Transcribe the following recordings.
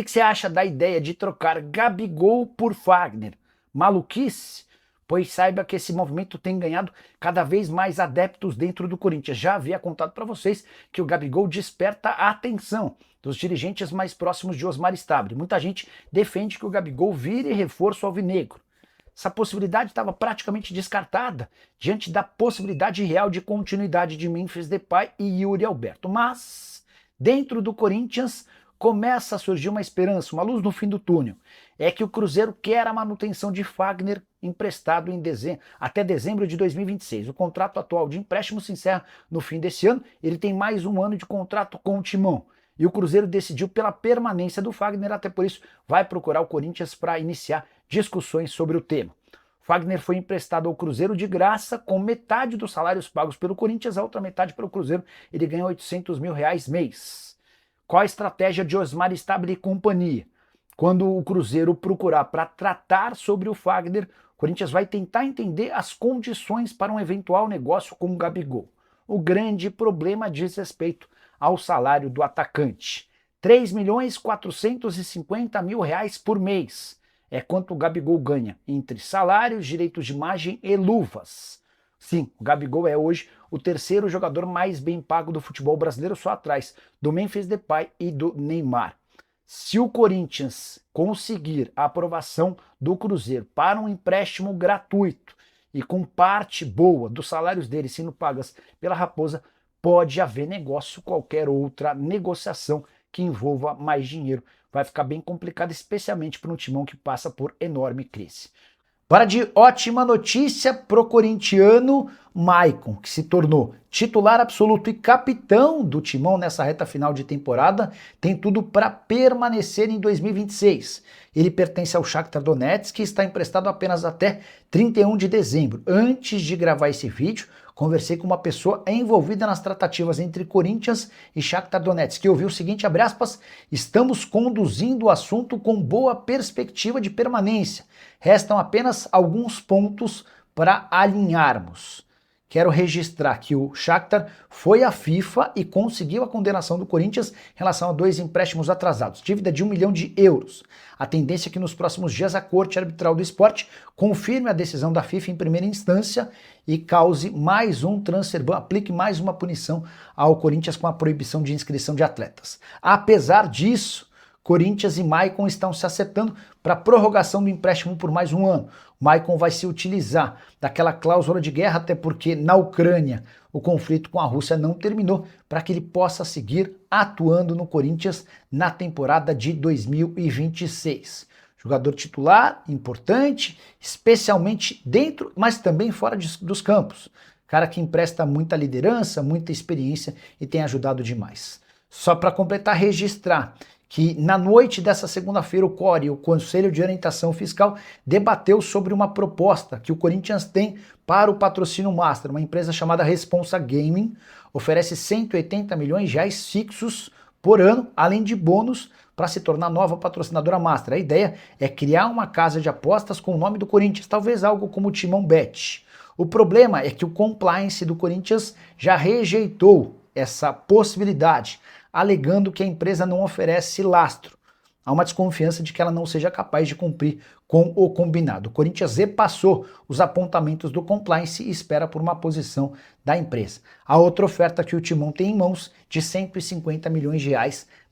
que você acha da ideia de trocar Gabigol por Fagner? Maluquice? Pois saiba que esse movimento tem ganhado cada vez mais adeptos dentro do Corinthians. Já havia contado para vocês que o Gabigol desperta a atenção dos dirigentes mais próximos de Osmar Stabile. Muita gente defende que o Gabigol vire reforço alvinegro. Essa possibilidade estava praticamente descartada diante da possibilidade real de continuidade de Memphis Depay e Yuri Alberto. Mas, dentro do Corinthians, começa a surgir uma esperança, uma luz no fim do túnel. É que o Cruzeiro quer a manutenção de Fagner emprestado até dezembro de 2026. O contrato atual de empréstimo se encerra no fim desse ano. Ele tem mais um ano de contrato com o Timão. E o Cruzeiro decidiu pela permanência do Fagner, até por isso vai procurar o Corinthians para iniciar discussões sobre o tema. Fagner foi emprestado ao Cruzeiro de graça, com metade dos salários pagos pelo Corinthians, a outra metade pelo Cruzeiro. Ele ganha R$800 mil mês. Qual a estratégia de Osmar Stabile e companhia? Quando o Cruzeiro procurar para tratar sobre o Fagner, o Corinthians vai tentar entender as condições para um eventual negócio com o Gabigol. O grande problema diz respeito ao salário do atacante. R$3.450.000 por mês. É quanto o Gabigol ganha entre salários, direitos de imagem e luvas. Sim, o Gabigol é hoje o terceiro jogador mais bem pago do futebol brasileiro, só atrás do Memphis Depay e do Neymar. Se o Corinthians conseguir a aprovação do Cruzeiro para um empréstimo gratuito e com parte boa dos salários dele sendo pagas pela Raposa, pode haver negócio, qualquer outra negociação que envolva mais dinheiro. Vai ficar bem complicado, especialmente para um timão que passa por enorme crise. Para de ótima notícia pro corintiano Maicon, que se tornou titular absoluto e capitão do Timão nessa reta final de temporada, tem tudo para permanecer em 2026. Ele pertence ao Shakhtar Donetsk e está emprestado apenas até 31 de dezembro. Antes de gravar esse vídeo, conversei com uma pessoa envolvida nas tratativas entre Corinthians e Shakhtar Donetsk, que ouviu o seguinte, abre aspas, estamos conduzindo o assunto com boa perspectiva de permanência. Restam apenas alguns pontos para alinharmos. Quero registrar que o Shakhtar foi à FIFA e conseguiu a condenação do Corinthians em relação a 2 empréstimos atrasados, dívida de €1 milhão. A tendência é que nos próximos dias a Corte Arbitral do Esporte confirme a decisão da FIFA em primeira instância e cause mais um transfer ban, aplique mais uma punição ao Corinthians com a proibição de inscrição de atletas. Apesar disso, Corinthians e Maicon estão se acertando para a prorrogação do empréstimo por mais um ano. O Maicon vai se utilizar daquela cláusula de guerra, até porque na Ucrânia o conflito com a Rússia não terminou, para que ele possa seguir atuando no Corinthians na temporada de 2026. Jogador titular, importante, especialmente dentro, mas também fora dos campos. Cara que empresta muita liderança, muita experiência e tem ajudado demais. Só para completar, registrar que na noite dessa segunda-feira o CORE, o Conselho de Orientação Fiscal, debateu sobre uma proposta que o Corinthians tem para o Patrocínio Master, uma empresa chamada Responsa Gaming, oferece R$180 milhões fixos por ano, além de bônus para se tornar nova patrocinadora Master. A ideia é criar uma casa de apostas com o nome do Corinthians, talvez algo como o Timão Bet. O problema é que o compliance do Corinthians já rejeitou essa possibilidade, alegando que a empresa não oferece lastro. Há uma desconfiança de que ela não seja capaz de cumprir com o combinado. O Corinthians repassou os apontamentos do compliance e espera por uma posição da empresa. A outra oferta que o Timão tem em mãos, de R$150 milhões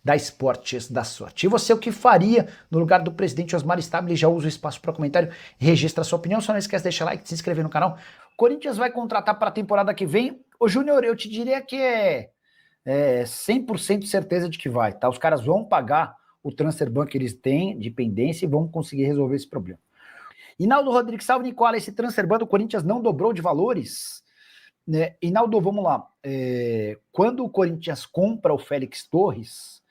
da Esportes da Sorte. E você, o que faria no lugar do presidente Osmar Stabile? Já usa o espaço para comentário e registra a sua opinião. Só não esquece de deixar like e se inscrever no canal. O Corinthians vai contratar para a temporada que vem. Ô Júnior, eu te diria que é 100% certeza de que vai, tá? Os caras vão pagar o transfer ban que eles têm de pendência e vão conseguir resolver esse problema. Inaldo Rodrigues, salve Nicola, esse transfer ban do Corinthians não dobrou de valores? Inaldo, vamos lá. Quando o Corinthians compra o Félix Torres,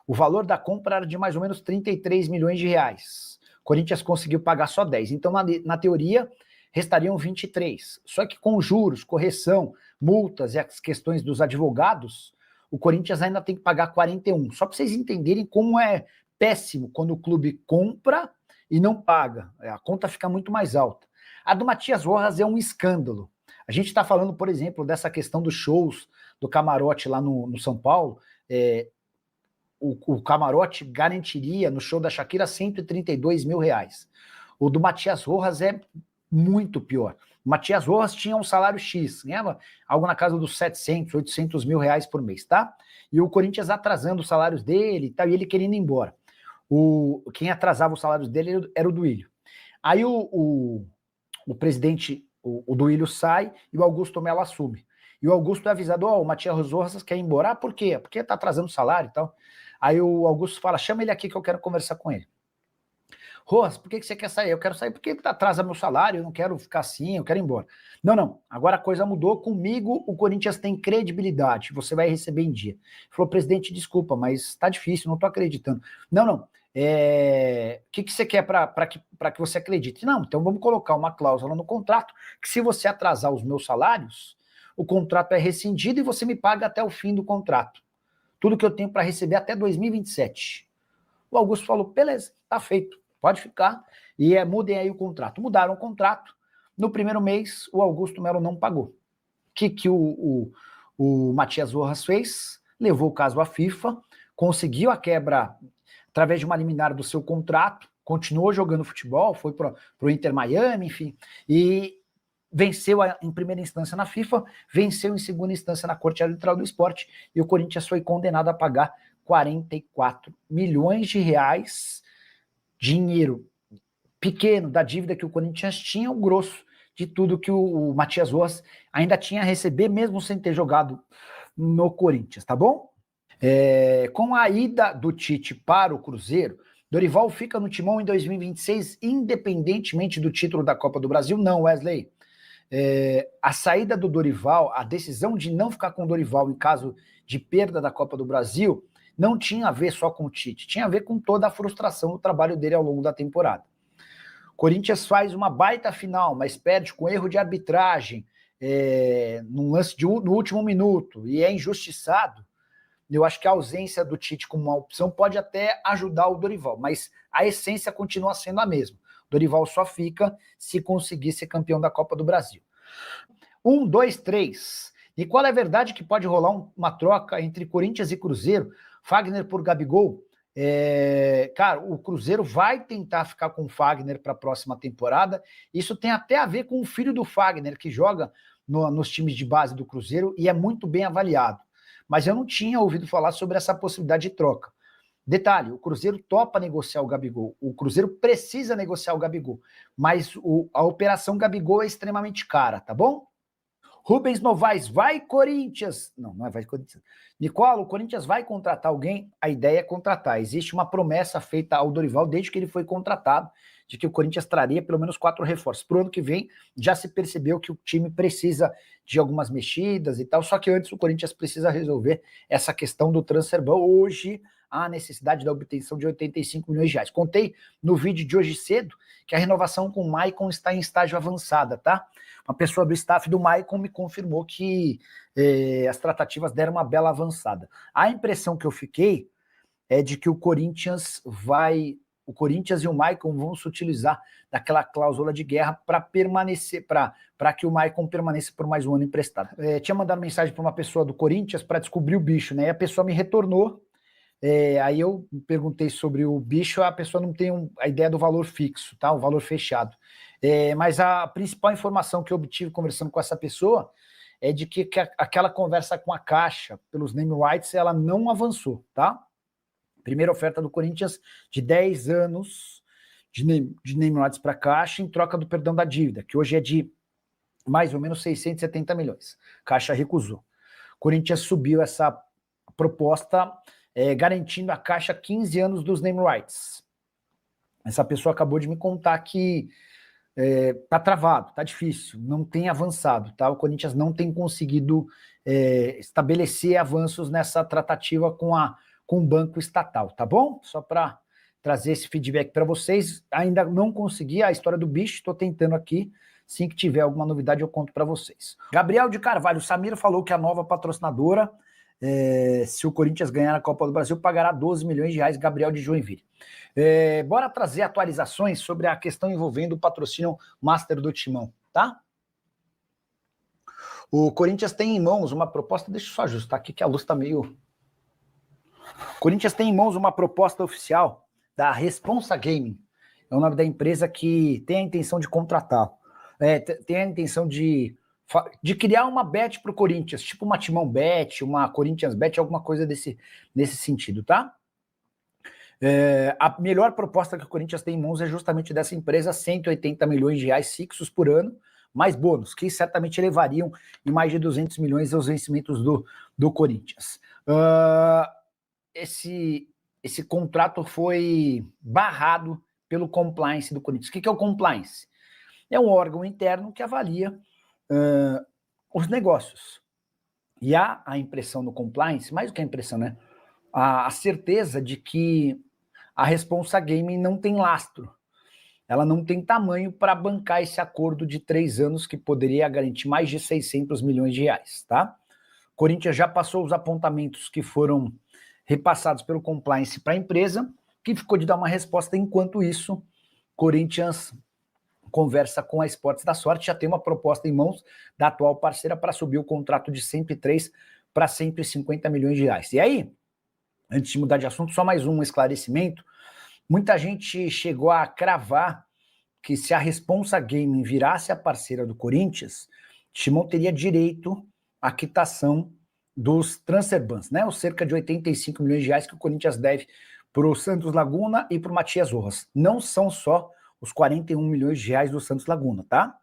o valor da compra era de mais ou menos R$33 milhões. O Corinthians conseguiu pagar só 10. Então, na teoria, restariam 23. Só que com juros, correção, multas e as questões dos advogados, o Corinthians ainda tem que pagar 41. Só para vocês entenderem como é péssimo quando o clube compra e não paga. A conta fica muito mais alta. A do Matias Rojas é um escândalo. A gente está falando, por exemplo, dessa questão dos shows do camarote lá no São Paulo. o camarote garantiria no show da Shakira R$ 132 mil. O do Matias Rojas é muito pior. O Matias Rojas tinha um salário X, ganhava algo na casa dos 700, 800 mil reais por mês, tá? E o Corinthians atrasando os salários dele e tal, e ele querendo ir embora. Quem atrasava os salários dele era o Duílio. Aí o presidente, o Duílio sai e o Augusto Melo assume. E o Augusto é avisado, o Matias Rojas quer ir embora. Ah, por quê? Porque tá atrasando o salário e tal. Aí o Augusto fala, chama ele aqui que eu quero conversar com ele. Rojas, por que você quer sair? Eu quero sair porque atrasa meu salário, eu não quero ficar assim, eu quero ir embora. Não, agora a coisa mudou, comigo o Corinthians tem credibilidade, você vai receber em dia. Ele falou, presidente, desculpa, mas tá difícil, não tô acreditando. Não, o que você quer para que você acredite? Não, então vamos colocar uma cláusula no contrato, que se você atrasar os meus salários, o contrato é rescindido e você me paga até o fim do contrato. Tudo que eu tenho para receber até 2027. O Augusto falou, beleza, tá feito. Pode ficar, e mudem aí o contrato. Mudaram o contrato, no primeiro mês o Augusto Melo não pagou. O que o Matias Rojas fez? Levou o caso à FIFA, conseguiu a quebra através de uma liminar do seu contrato, continuou jogando futebol, foi pro Inter Miami, enfim, e venceu em primeira instância na FIFA, venceu em segunda instância na Corte Arbitral do Esporte, e o Corinthians foi condenado a pagar 44 milhões de reais, dinheiro pequeno da dívida que o Corinthians tinha, o grosso de tudo que o Matias Rojas ainda tinha a receber, mesmo sem ter jogado no Corinthians, tá bom? Com a ida do Tite para o Cruzeiro, Dorival fica no timão em 2026, independentemente do título da Copa do Brasil? Não, Wesley. A saída do Dorival, a decisão de não ficar com o Dorival em caso de perda da Copa do Brasil, não tinha a ver só com o Tite, tinha a ver com toda a frustração do trabalho dele ao longo da temporada. Corinthians faz uma baita final, mas perde com erro de arbitragem, num lance no último minuto, e é injustiçado. Eu acho que a ausência do Tite como uma opção pode até ajudar o Dorival, mas a essência continua sendo a mesma. O Dorival só fica se conseguir ser campeão da Copa do Brasil. 1, 2, 3. E qual é a verdade que pode rolar uma troca entre Corinthians e Cruzeiro? Fagner por Gabigol? Cara, o Cruzeiro vai tentar ficar com o Fagner para a próxima temporada. Isso tem até a ver com o filho do Fagner, que joga nos times de base do Cruzeiro e é muito bem avaliado. Mas eu não tinha ouvido falar sobre essa possibilidade de troca. Detalhe, o Cruzeiro topa negociar o Gabigol. O Cruzeiro precisa negociar o Gabigol. Mas a operação Gabigol é extremamente cara, tá bom? Rubens Novaes, vai Corinthians! Não é vai Corinthians. Nicola, o Corinthians vai contratar alguém? A ideia é contratar. Existe uma promessa feita ao Dorival desde que ele foi contratado, de que o Corinthians traria pelo menos 4 reforços. Para o ano que vem, já se percebeu que o time precisa de algumas mexidas e tal, só que antes o Corinthians precisa resolver essa questão do transfer ban. Hoje, há necessidade da obtenção de 85 milhões de reais. Contei no vídeo de hoje cedo que a renovação com o Maicon está em estágio avançada, tá? Uma pessoa do staff do Maicon me confirmou que as tratativas deram uma bela avançada. A impressão que eu fiquei é de que o Corinthians e o Maicon vão se utilizar daquela cláusula de guerra para permanecer, para que o Maicon permaneça por mais um ano emprestado. Tinha mandado mensagem para uma pessoa do Corinthians para descobrir o bicho, né? E a pessoa me retornou. Aí eu perguntei sobre o bicho, a pessoa não tem a ideia do valor fixo, tá? O valor fechado. Mas a principal informação que eu obtive conversando com essa pessoa é de que aquela conversa com a Caixa pelos name rights, ela não avançou, tá? Primeira oferta do Corinthians de 10 anos de name rights para a Caixa em troca do perdão da dívida, que hoje é de mais ou menos 670 milhões. Caixa recusou. Corinthians subiu essa proposta garantindo a Caixa 15 anos dos name rights. Essa pessoa acabou de me contar que tá travado, tá difícil, não tem avançado, tá? O Corinthians não tem conseguido estabelecer avanços nessa tratativa com o banco estatal, tá bom? Só para trazer esse feedback para vocês. Ainda não consegui a história do bicho, estou tentando aqui. Assim que tiver alguma novidade, eu conto para vocês. Gabriel de Carvalho, o Samir falou que a nova patrocinadora, se o Corinthians ganhar a Copa do Brasil, pagará 12 milhões de reais, Gabriel de Joinville. Bora trazer atualizações sobre a questão envolvendo o patrocínio Master do Timão, tá? O Corinthians tem em mãos uma proposta, deixa eu só ajustar aqui que a luz está meio O Corinthians tem em mãos uma proposta oficial da Responsa Gaming. É o nome da empresa que tem a intenção de contratar. Tem a intenção de criar uma bet para o Corinthians, tipo uma Timão Bet, uma Corinthians Bet, alguma coisa nesse sentido, tá? A melhor proposta que o Corinthians tem em mãos é justamente dessa empresa, 180 milhões de reais fixos por ano, mais bônus, que certamente elevariam em mais de 200 milhões os vencimentos do Corinthians. Esse contrato foi barrado pelo compliance do Corinthians. O que é o compliance? É um órgão interno que avalia os negócios. E há a impressão no compliance, mais do que a impressão, né? A certeza de que a Responsa Gaming não tem lastro. Ela não tem tamanho para bancar esse acordo de 3 anos que poderia garantir mais de 600 milhões de reais, tá? O Corinthians já passou os apontamentos que foram repassados pelo compliance para a empresa, que ficou de dar uma resposta. Enquanto isso, Corinthians conversa com a Esportes da Sorte, já tem uma proposta em mãos da atual parceira para subir o contrato de 103 para 150 milhões de reais. E aí, antes de mudar de assunto, só mais um esclarecimento. Muita gente chegou a cravar que se a Responsa Gaming virasse a parceira do Corinthians, Timão teria direito à quitação dos transfer bans, né? Os cerca de 85 milhões de reais que o Corinthians deve para o Santos Laguna e para o Matias Rojas. Não são só os 41 milhões de reais do Santos Laguna, tá?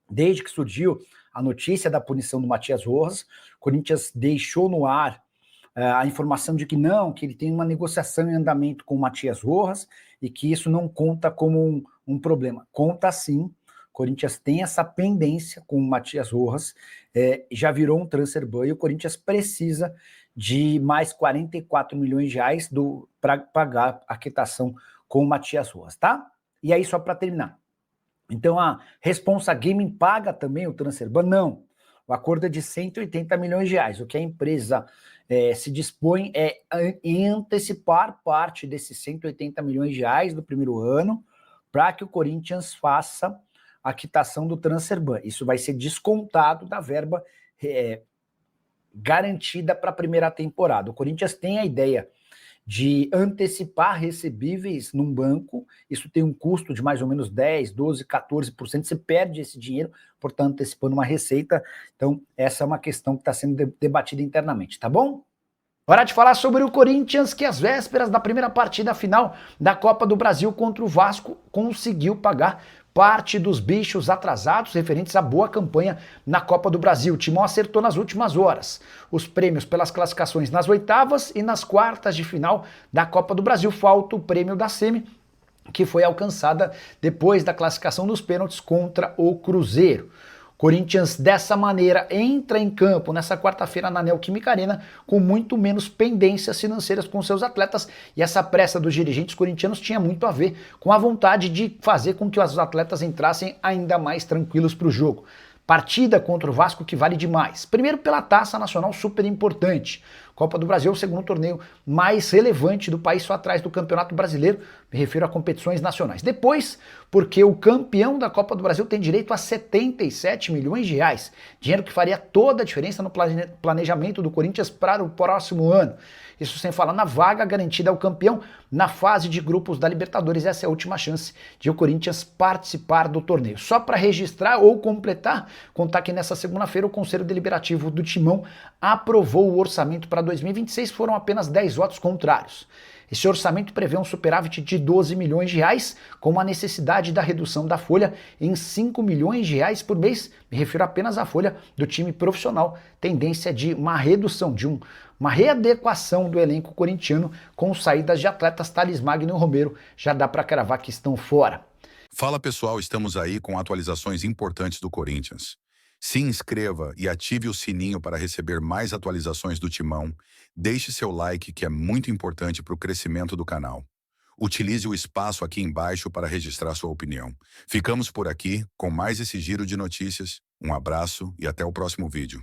Desde que surgiu a notícia da punição do Matias Rojas, o Corinthians deixou no ar a informação de que não, que ele tem uma negociação em andamento com o Matias Rojas e que isso não conta como um problema. Conta sim, o Corinthians tem essa pendência com o Matias Rojas, já virou um transfer ban e o Corinthians precisa de mais 44 milhões de reais para pagar a quitação com o Matias Rojas, tá? E aí, só para terminar. Então, a Responsa Gaming paga também o transfer ban? Não. O acordo é de 180 milhões de reais. O que a empresa se dispõe em antecipar parte desses 180 milhões de reais do primeiro ano para que o Corinthians faça a quitação do transfer ban. Isso vai ser descontado da verba garantida para a primeira temporada. O Corinthians tem a ideia de antecipar recebíveis num banco, isso tem um custo de mais ou menos 10, 12, 14%, você perde esse dinheiro, portanto, antecipando uma receita. Então, essa é uma questão que está sendo debatida internamente, tá bom? Hora de falar sobre o Corinthians, que às vésperas da primeira partida final da Copa do Brasil contra o Vasco, conseguiu pagar parte dos bichos atrasados referentes à boa campanha na Copa do Brasil. O Timão acertou nas últimas horas os prêmios pelas classificações nas oitavas e nas quartas de final da Copa do Brasil. Falta o prêmio da semi, que foi alcançada depois da classificação nos pênaltis contra o Cruzeiro. Corinthians, dessa maneira, entra em campo nessa quarta-feira na Neoquímica Arena com muito menos pendências financeiras com seus atletas, e essa pressa dos dirigentes corintianos tinha muito a ver com a vontade de fazer com que os atletas entrassem ainda mais tranquilos para o jogo. Partida contra o Vasco que vale demais. Primeiro pela Taça Nacional, super importante. Copa do Brasil é o segundo torneio mais relevante do país, só atrás do Campeonato Brasileiro, me refiro a competições nacionais. Depois, porque o campeão da Copa do Brasil tem direito a 77 milhões de reais, dinheiro que faria toda a diferença no planejamento do Corinthians para o próximo ano. Isso sem falar na vaga garantida ao campeão na fase de grupos da Libertadores. Essa é a última chance de o Corinthians participar do torneio. Só para registrar ou completar, contar que nessa segunda-feira o Conselho Deliberativo do Timão aprovou o orçamento para 2026, foram apenas 10 votos contrários. Esse orçamento prevê um superávit de 12 milhões de reais, com a necessidade da redução da folha em 5 milhões de reais por mês. Me refiro apenas à folha do time profissional. Tendência de uma redução, de uma readequação do elenco corintiano com saídas de atletas. Thales Magno e Romero já dá para cravar que estão fora. Fala pessoal, estamos aí com atualizações importantes do Corinthians. Se inscreva e ative o sininho para receber mais atualizações do Timão. Deixe seu like, que é muito importante para o crescimento do canal. Utilize o espaço aqui embaixo para registrar sua opinião. Ficamos por aqui com mais esse giro de notícias. Um abraço e até o próximo vídeo.